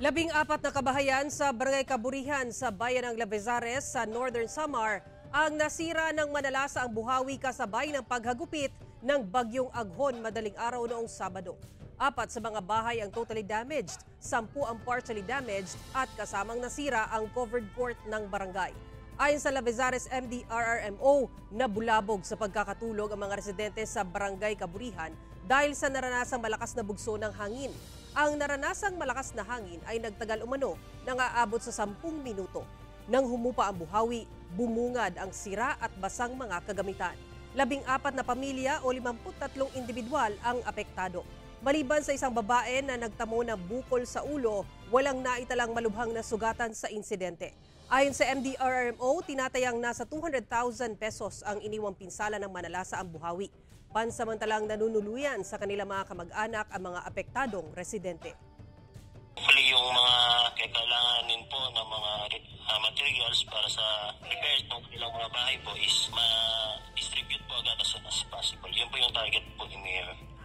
14 na kabahayan sa Barangay Kaburihan sa bayan ng Lavezares sa Northern Samar ang nasira ng manalasa ang buhawi kasabay ng paghagupit ng bagyong Aghon madaling araw noong Sabado. 4 sa mga bahay ang totally damaged, 10 ang partially damaged at kasamang nasira ang covered court ng barangay. Ayon sa Lavezares MDRRMO, nabulabog sa pagkakatulog ang mga residente sa Barangay Kaburihan dahil sa naranasang malakas na bugso ng hangin. Ang naranasang malakas na hangin ay nagtagal umano nang aabot sa 10 minuto. Nang humupa ang buhawi, bumungad ang sira at basang mga kagamitan. 14 na pamilya o 53 individual ang apektado. Maliban sa isang babae na nagtamo ng bukol sa ulo, walang naitalang malubhang na sugatan sa insidente. Ayon sa MDRRMO, tinatayang nasa 200,000 pesos ang iniwang pinsala ng manalasa ang buhawi. Pansamantalang nanunuluyan sa kanilang mga kamag-anak ang mga apektadong residente. Hopefully yung mga kailanganin po ng mga materials para sa repairs ng kanilang mga bahay po is